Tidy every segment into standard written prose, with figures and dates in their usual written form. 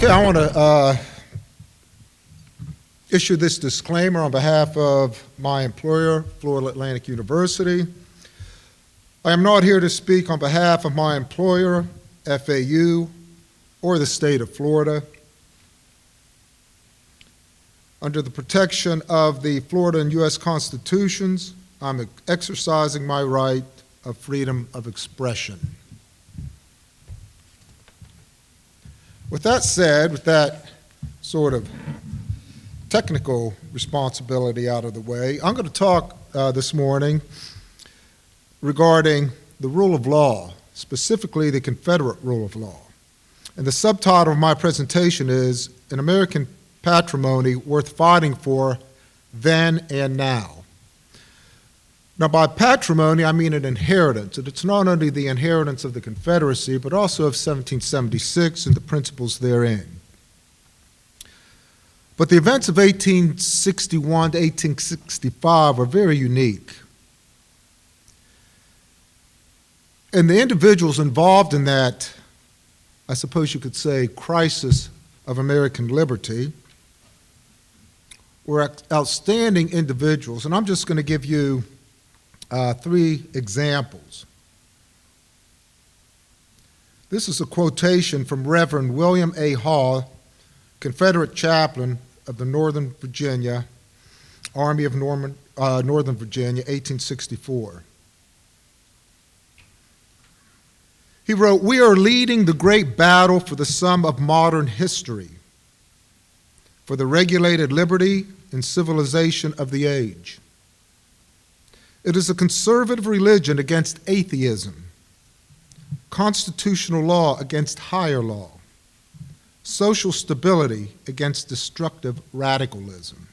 Okay, I want to issue this disclaimer on behalf of my employer, Florida Atlantic University. I am not here to speak on behalf of my employer, FAU, or the state of Florida. Under the protection of the Florida and U.S. Constitutions, I'm exercising my right of freedom of expression. With that said, with that sort of technical responsibility out of the way, I'm going to talk this morning regarding the rule of law, specifically the Confederate Rule of Law. And the subtitle of my presentation is An American Patrimony Worth Fighting For Then and Now. Now, by patrimony, I mean an inheritance, and it's not only the inheritance of the Confederacy, but also of 1776 and the principles therein. But the events of 1861 to 1865 were very unique. And the individuals involved in that, I suppose you could say, crisis of American liberty were outstanding individuals. And I'm just going to give you three examples. This is a quotation from Reverend William A. Hall, Confederate chaplain of the Northern Virginia, Army of Northern Virginia, 1864. He wrote, "We are leading the great battle for the sum of modern history, for the regulated liberty and civilization of the age. It is a conservative religion against atheism, constitutional law against higher law, social stability against destructive radicalism."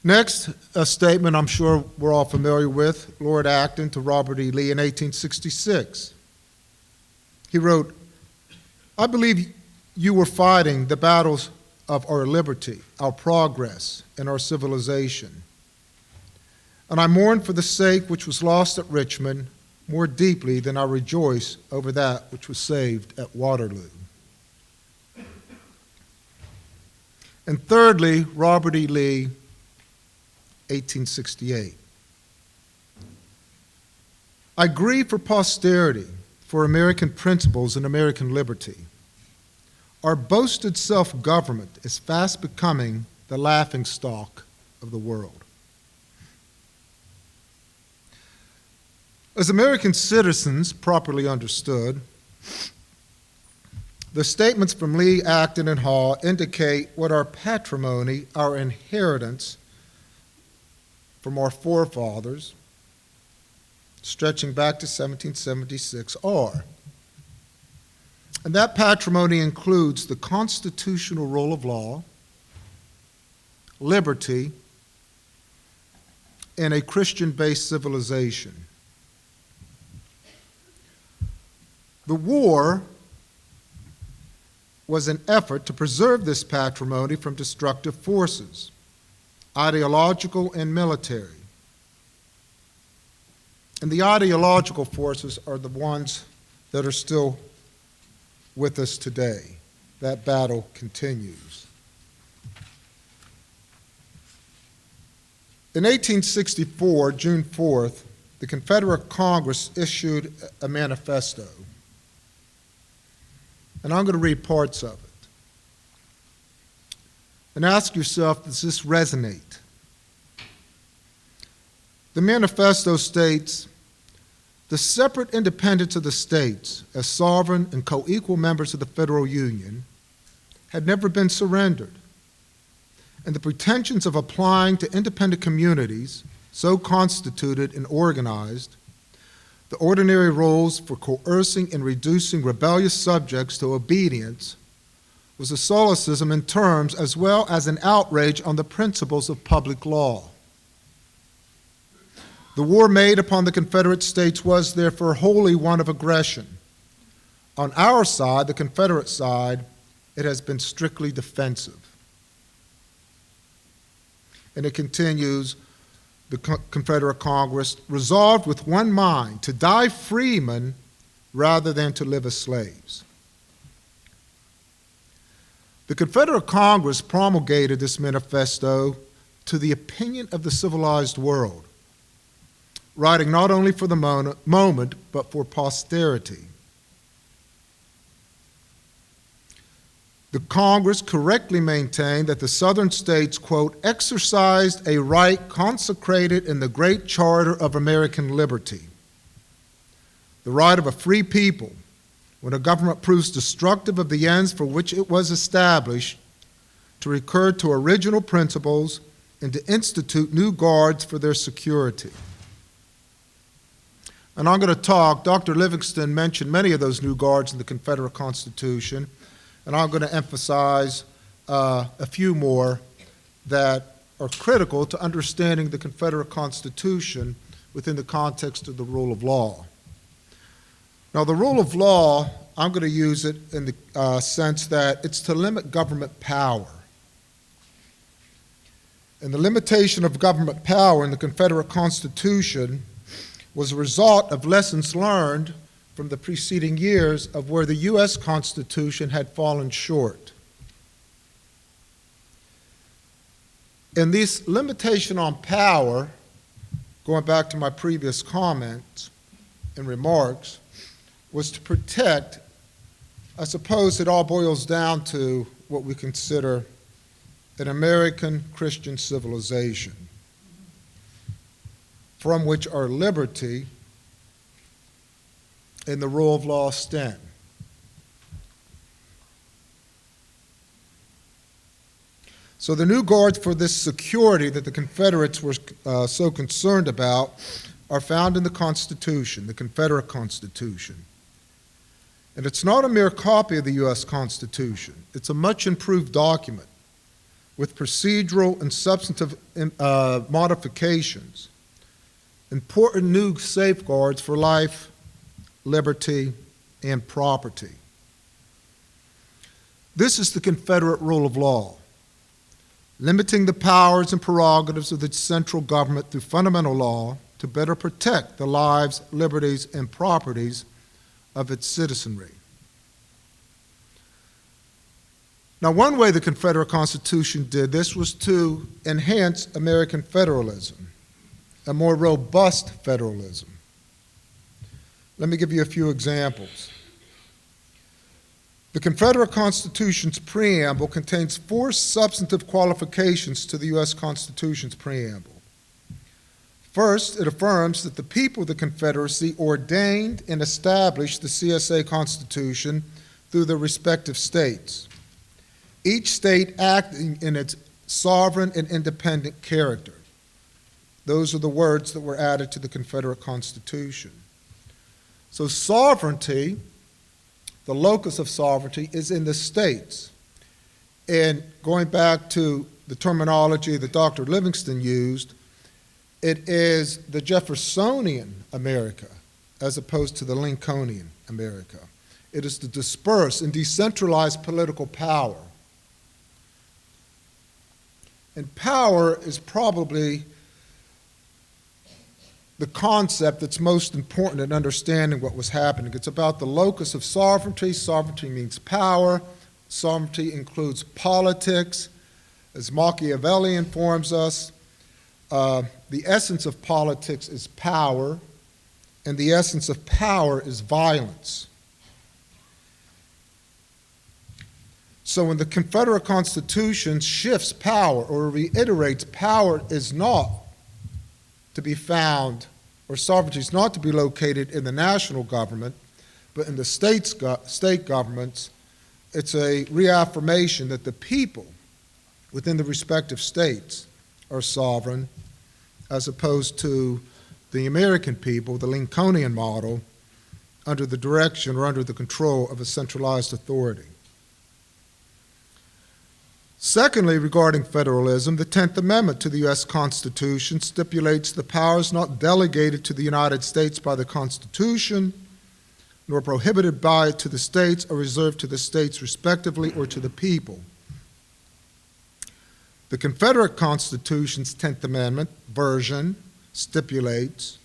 Next, a statement I'm sure we're all familiar with, Lord Acton to Robert E. Lee in 1866. He wrote, "I believe you were fighting the battles of our liberty, our progress, and our civilization. And I mourn for the sake which was lost at Richmond more deeply than I rejoice over that which was saved at Waterloo." And thirdly, Robert E. Lee, 1868. "I grieve for posterity, for American principles and American liberty. Our boasted self-government is fast becoming the laughingstock of the world." As American citizens, properly understood, the statements from Lee, Acton, and Hall indicate what our patrimony, our inheritance from our forefathers, stretching back to 1776, are. And that patrimony includes the constitutional rule of law, liberty, and a Christian-based civilization. The war was an effort to preserve this patrimony from destructive forces, ideological and military. And the ideological forces are the ones that are still with us today. That battle continues. In 1864, June 4th, the Confederate Congress issued a manifesto. And I'm going to read parts of it. And ask yourself, does this resonate? The manifesto states, "The separate independence of the states as sovereign and co-equal members of the federal union had never been surrendered, and the pretensions of applying to independent communities so constituted and organized the ordinary rules for coercing and reducing rebellious subjects to obedience was a solecism in terms as well as an outrage on the principles of public law. The war made upon the Confederate States was therefore wholly one of aggression. On our side, the Confederate side, it has been strictly defensive." And it continues, the Confederate Congress resolved with one mind to die freemen rather than to live as slaves. The Confederate Congress promulgated this manifesto to the opinion of the civilized world, writing not only for the moment, but for posterity. The Congress correctly maintained that the Southern states, quote, exercised a right consecrated in the great charter of American liberty, the right of a free people, when a government proves destructive of the ends for which it was established, to recur to original principles and to institute new guards for their security. And I'm going to talk, Dr. Livingston mentioned many of those new guards in the Confederate Constitution, and I'm going to emphasize a few more that are critical to understanding the Confederate Constitution within the context of the rule of law. Now, the rule of law, I'm going to use it in the sense that it's to limit government power. And the limitation of government power in the Confederate Constitution was a result of lessons learned from the preceding years of where the U.S. Constitution had fallen short. And this limitation on power, going back to my previous comments and remarks, was to protect, I suppose it all boils down to what we consider an American Christian civilization, from which our liberty and the rule of law stem. So the new guards for this security that the Confederates were so concerned about are found in the Constitution, the Confederate Constitution. And it's not a mere copy of the U.S. Constitution. It's a much improved document with procedural and substantive modifications, important new safeguards for life, liberty, and property. This is the Confederate Rule of Law, limiting the powers and prerogatives of the central government through fundamental law to better protect the lives, liberties, and properties of its citizenry. Now, one way the Confederate Constitution did this was to enhance American federalism, a more robust federalism. Let me give you a few examples. The Confederate Constitution's preamble contains 4 substantive qualifications to the U.S. Constitution's preamble. First, it affirms that the people of the Confederacy ordained and established the CSA Constitution through their respective states, each state acting in its sovereign and independent character. Those are the words that were added to the Confederate Constitution. So sovereignty, the locus of sovereignty, is in the states. And going back to the terminology that Dr. Livingston used, it is the Jeffersonian America as opposed to the Lincolnian America. It is the dispersed and decentralized political power. And power is probably the concept that's most important in understanding what was happening. It's about the locus of sovereignty. Sovereignty means power. Sovereignty includes politics. As Machiavelli informs us, the essence of politics is power, and the essence of power is violence. So when the Confederate Constitution shifts power or reiterates power is not to be found, or sovereignty is not to be located in the national government, but in the state governments, it's a reaffirmation that the people within the respective states are sovereign, as opposed to the American people, the Lincolnian model, under the direction or under the control of a centralized authority. Secondly, regarding federalism, the 10th Amendment to the U.S. Constitution stipulates the powers not delegated to the United States by the Constitution, nor prohibited by it to the states, are reserved to the states respectively or to the people. The Confederate Constitution's 10th Amendment version stipulates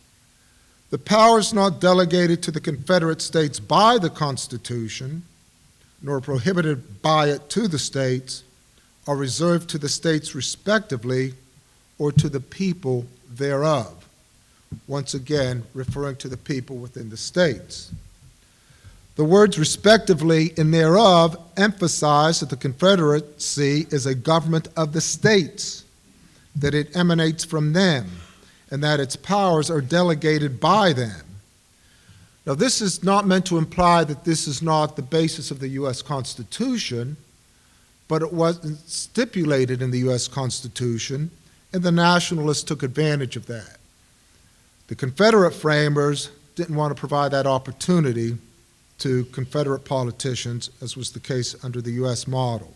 The powers not delegated to the Confederate States by the Constitution, nor prohibited by it to the states, are reserved to the states respectively or to the people thereof. Once again, referring to the people within the states. The words respectively and thereof emphasize that the Confederacy is a government of the states, that it emanates from them, and that its powers are delegated by them. Now, this is not meant to imply that this is not the basis of the U.S. Constitution, but it wasn't stipulated in the U.S. Constitution, and the nationalists took advantage of that. The Confederate framers didn't want to provide that opportunity to Confederate politicians, as was the case under the U.S. model.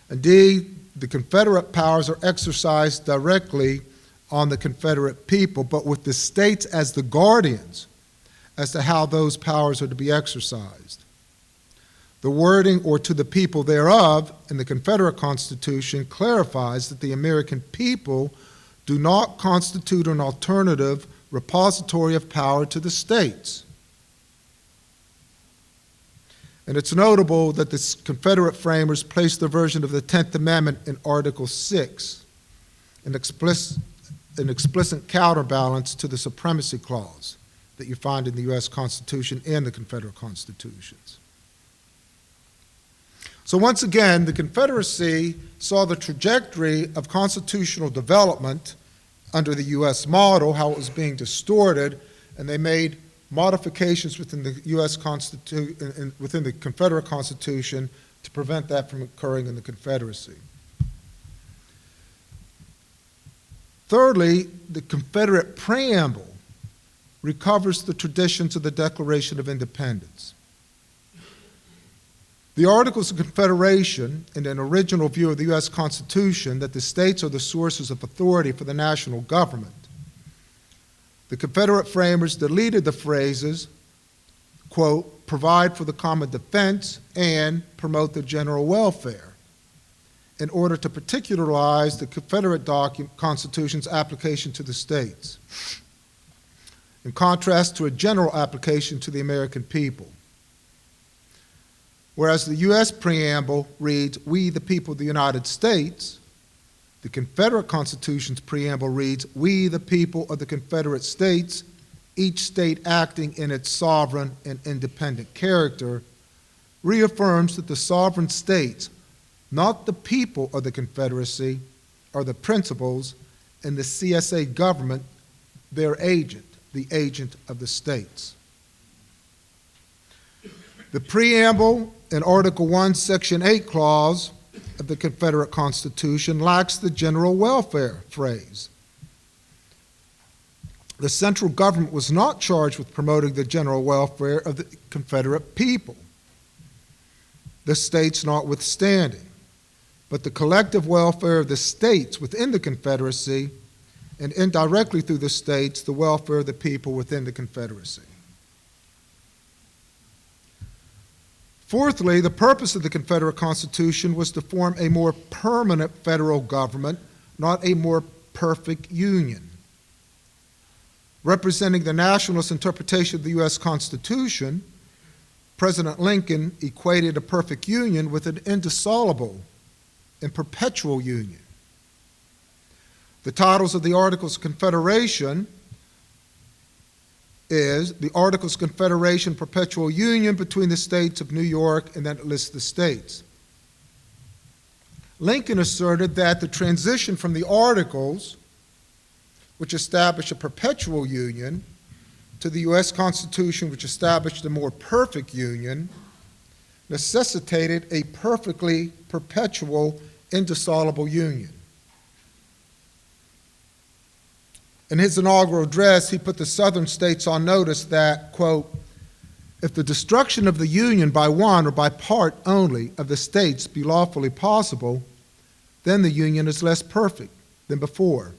Indeed, the Confederate powers are exercised directly on the Confederate people, but with the states as the guardians as to how those powers are to be exercised. The wording, or to the people thereof, in the Confederate Constitution clarifies that the American people do not constitute an alternative repository of power to the states. And it's notable that the Confederate framers placed their version of the 10th Amendment in Article 6, an explicit counterbalance to the Supremacy Clause that you find in the U.S. Constitution and the Confederate Constitutions. So once again, the Confederacy saw the trajectory of constitutional development under the U.S. model, how it was being distorted, and they made modifications within the U.S. Constitution, within the Confederate Constitution, to prevent that from occurring in the Confederacy. Thirdly, the Confederate preamble recovers the traditions of the Declaration of Independence. The Articles of Confederation, in an original view of the U.S. Constitution, that the states are the sources of authority for the national government, the Confederate framers deleted the phrases, quote, provide for the common defense and promote the general welfare, in order to particularize the Confederate Constitution's application to the states, in contrast to a general application to the American people. Whereas the U.S. preamble reads, we the people of the United States, the Confederate Constitution's preamble reads, we the people of the Confederate States, each state acting in its sovereign and independent character, reaffirms that the sovereign states, not the people of the Confederacy, are the principals, and the CSA government, their agent, the agent of the states. The preamble in Article 1, Section 8 clause of the Confederate Constitution lacks the general welfare phrase. The central government was not charged with promoting the general welfare of the Confederate people, the states notwithstanding, but the collective welfare of the states within the Confederacy, and indirectly through the states, the welfare of the people within the Confederacy. Fourthly, the purpose of the Confederate Constitution was to form a more permanent federal government, not a more perfect union. Representing the nationalist interpretation of the U.S. Constitution, President Lincoln equated a perfect union with an indissoluble and perpetual union. The titles of the Articles of Confederation is the Articles of Confederation Perpetual Union between the states of New York, and then it lists the states. Lincoln asserted that the transition from the Articles, which established a perpetual union, to the U.S. Constitution, which established a more perfect union, necessitated a perfectly perpetual, indissoluble union. In his inaugural address, he put the southern states on notice that, quote, if the destruction of the Union by one or by part only of the states be lawfully possible, then the Union is less perfect than before,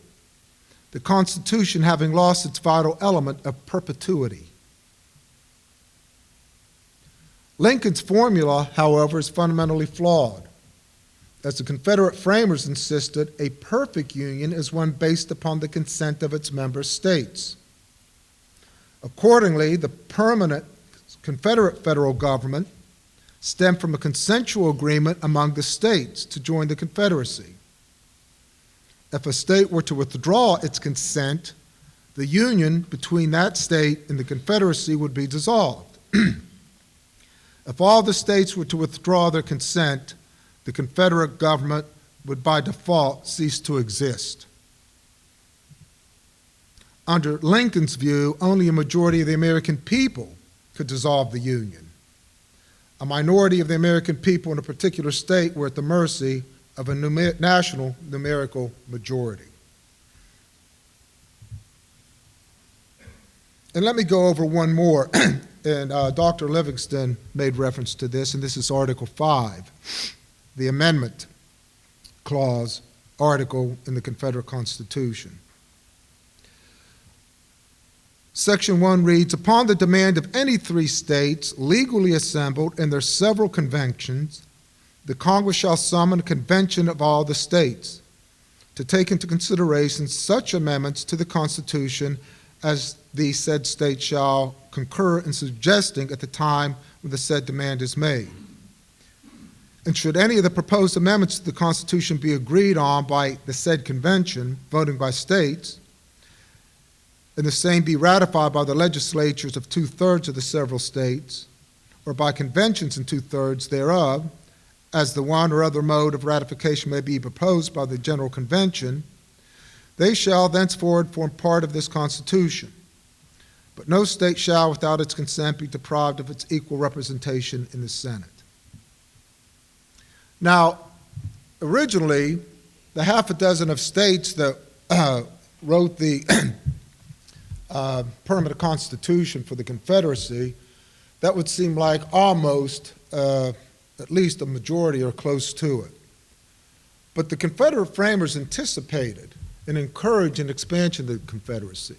the Constitution having lost its vital element of perpetuity. Lincoln's formula, however, is fundamentally flawed. As the Confederate framers insisted, a perfect union is one based upon the consent of its member states. Accordingly, the permanent Confederate federal government stemmed from a consensual agreement among the states to join the Confederacy. If a state were to withdraw its consent, the union between that state and the Confederacy would be dissolved. If all the states were to withdraw their consent, the Confederate government would by default cease to exist. Under Lincoln's view, only a majority of the American people could dissolve the Union. A minority of the American people in a particular state were at the mercy of a national numerical majority. And let me go over one more, and Dr. Livingston made reference to this, and this is Article 5, the Amendment Clause article in the Confederate Constitution. Section 1 reads, upon the demand of any three states legally assembled in their several conventions, the Congress shall summon a convention of all the states to take into consideration such amendments to the Constitution as the said state shall concur in suggesting at the time when the said demand is made. And should any of the proposed amendments to the Constitution be agreed on by the said convention, voting by states, and the same be ratified by the legislatures of 2/3 of the several states, or by conventions in 2/3 thereof, as the one or other mode of ratification may be proposed by the General Convention, they shall thenceforward form part of this Constitution. But no state shall, without its consent, be deprived of its equal representation in the Senate. Now, originally, the half a dozen of states that wrote the permanent Constitution for the Confederacy, that would seem like almost at least a majority or close to it. But the Confederate framers anticipated and encouraged an expansion of the Confederacy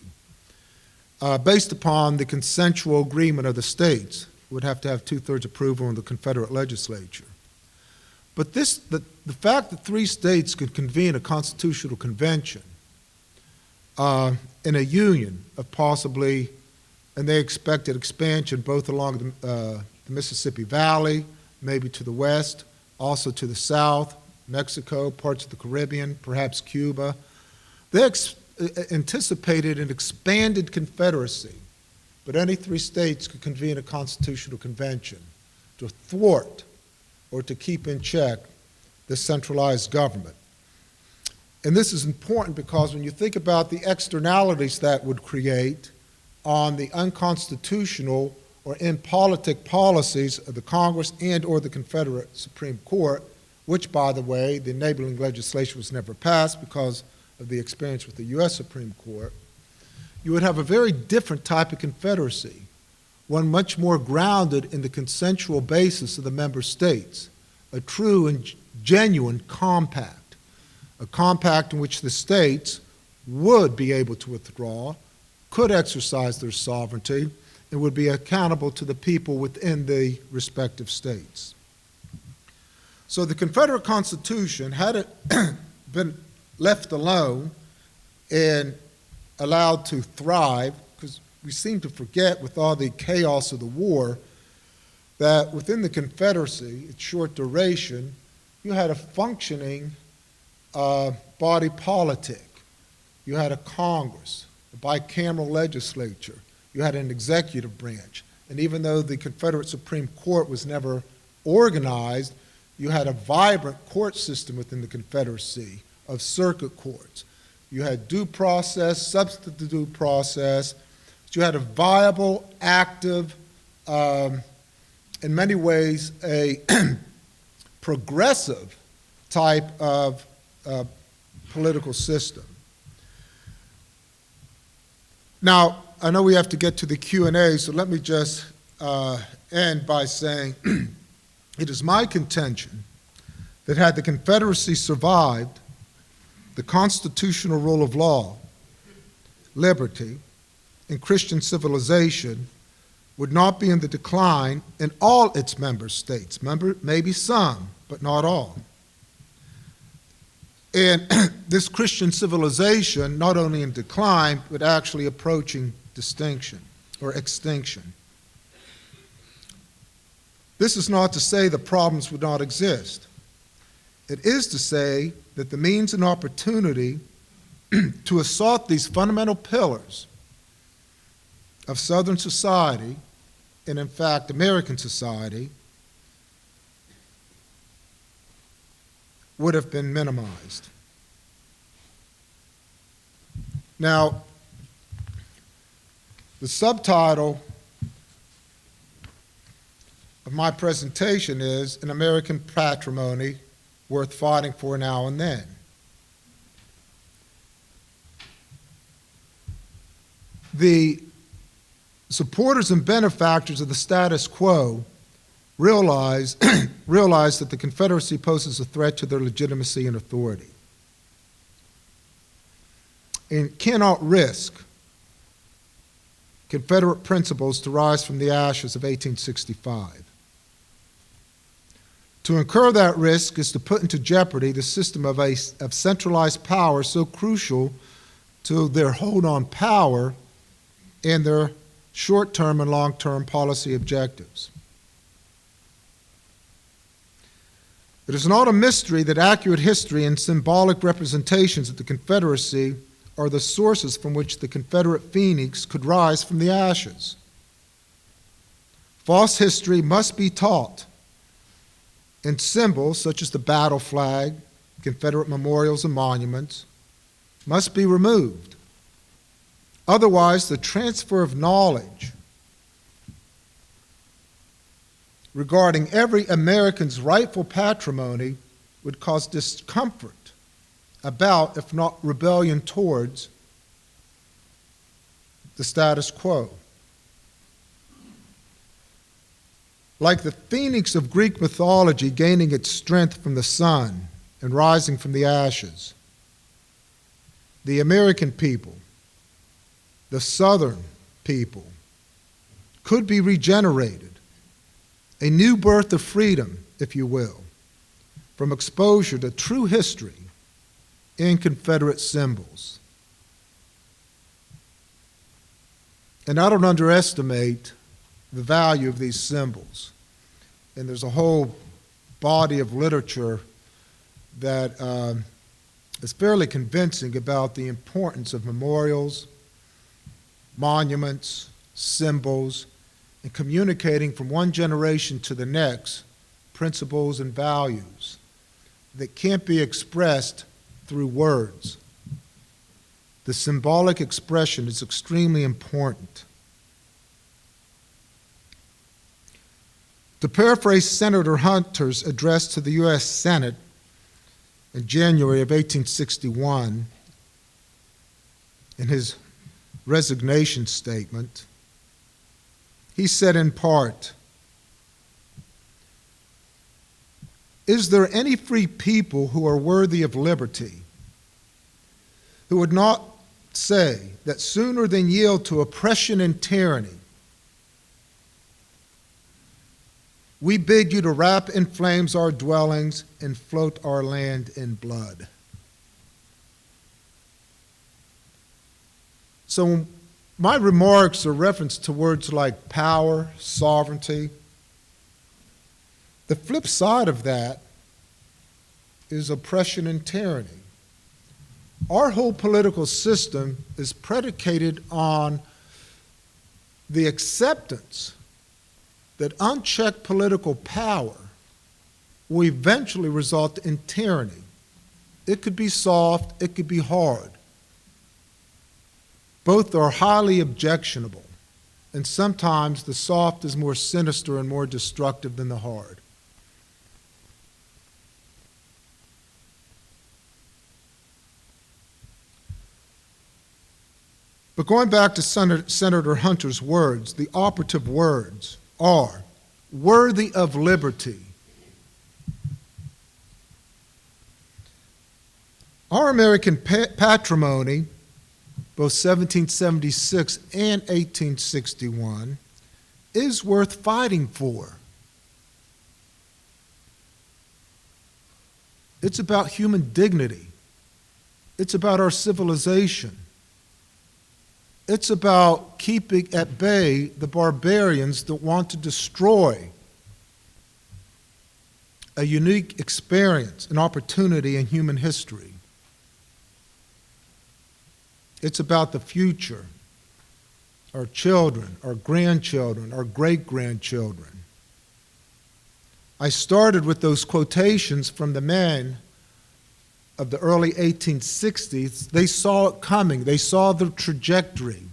based upon the consensual agreement of the states. Would have to have 2/3 approval in the Confederate legislature. But the fact that three states could convene a constitutional convention in a union of possibly, and they expected expansion both along the Mississippi Valley, maybe to the west, also to the south, Mexico, parts of the Caribbean, perhaps Cuba. They anticipated an expanded Confederacy, but any three states could convene a constitutional convention to thwart or to keep in check the centralized government. And this is important because when you think about the externalities that would create on the unconstitutional or impolitic policies of the Congress and or the Confederate Supreme Court, which, by the way, the enabling legislation was never passed because of the experience with the U.S. Supreme Court, you would have a very different type of confederacy, one much more grounded in the consensual basis of the member states, a true and genuine compact, a compact in which the states would be able to withdraw, could exercise their sovereignty, and would be accountable to the people within the respective states. So the Confederate Constitution, had it been left alone and allowed to thrive, because we seem to forget with all the chaos of the war that within the Confederacy, its short duration, you had a functioning body politic. You had a Congress, a bicameral legislature. You had an executive branch. And even though the Confederate Supreme Court was never organized, you had a vibrant court system within the Confederacy of circuit courts. You had due process, substantive due process. You had a viable, active, in many ways, a progressive type of political system. Now, I know we have to get to the Q&A, so let me just end by saying it is my contention that had the Confederacy survived, the constitutional rule of law, liberty, and Christian civilization would not be in the decline in all its member states. Maybe some, but not all. And this Christian civilization, not only in decline, but actually approaching distinction. or extinction. This is not to say the problems would not exist. It is to say that the means and opportunity to assault these fundamental pillars of Southern society, and in fact American society, would have been minimized. Now, the subtitle of my presentation is An American Patrimony Worth Fighting for Now and Then. The supporters and benefactors of the status quo realize that the Confederacy poses a threat to their legitimacy and authority, and cannot risk Confederate principles to rise from the ashes of 1865. To incur that risk is to put into jeopardy the system of centralized power so crucial to their hold on power and their short-term and long-term policy objectives. It is not a mystery that accurate history and symbolic representations of the Confederacy are the sources from which the Confederate phoenix could rise from the ashes. False history must be taught, and symbols such as the battle flag, Confederate memorials and monuments must be removed. Otherwise, the transfer of knowledge regarding every American's rightful patrimony would cause discomfort about, if not rebellion towards, the status quo. Like the phoenix of Greek mythology gaining its strength from the sun and rising from the ashes, the American people, the Southern people, could be regenerated, a new birth of freedom, if you will, from exposure to true history and Confederate symbols. And I don't underestimate the value of these symbols. And there's a whole body of literature that is fairly convincing about the importance of memorials, monuments, symbols, and communicating from one generation to the next principles and values that can't be expressed through words. The symbolic expression is extremely important. To paraphrase Senator Hunter's address to the U.S. Senate in January of 1861, in his resignation statement, he said in part, "Is there any free people who are worthy of liberty, who would not say that sooner than yield to oppression and tyranny, we bid you to wrap in flames our dwellings and float our land in blood?" So my remarks are reference to words like power, sovereignty. The flip side of that is oppression and tyranny. Our whole political system is predicated on the acceptance that unchecked political power will eventually result in tyranny. It could be soft, it could be hard. Both are highly objectionable, and sometimes the soft is more sinister and more destructive than the hard. But going back to Senator Hunter's words, the operative words are worthy of liberty. Our American patrimony, both 1776 and 1861, is worth fighting for. It's about human dignity. It's about our civilization. It's about keeping at bay the barbarians that want to destroy a unique experience, an opportunity in human history. It's about the future, our children, our grandchildren, our great-grandchildren. I started with those quotations from the men of the early 1860s. They saw it coming. They saw the trajectory.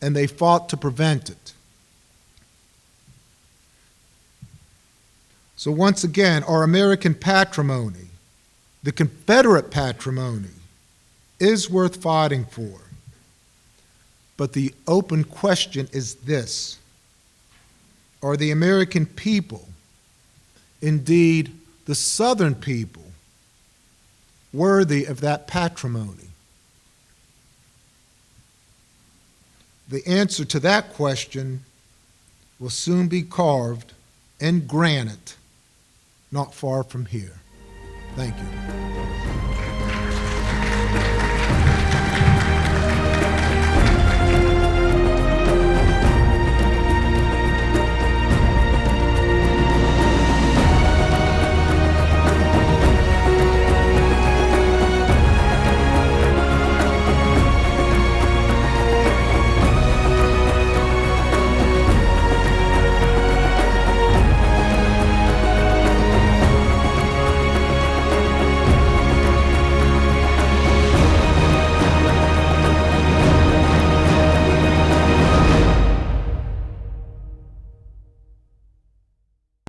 And they fought to prevent it. So once again, our American patrimony, the Confederate patrimony, is worth fighting for. But the open question is this: are the American people, indeed the Southern people, worthy of that patrimony? The answer to that question will soon be carved in granite not far from here. Thank you.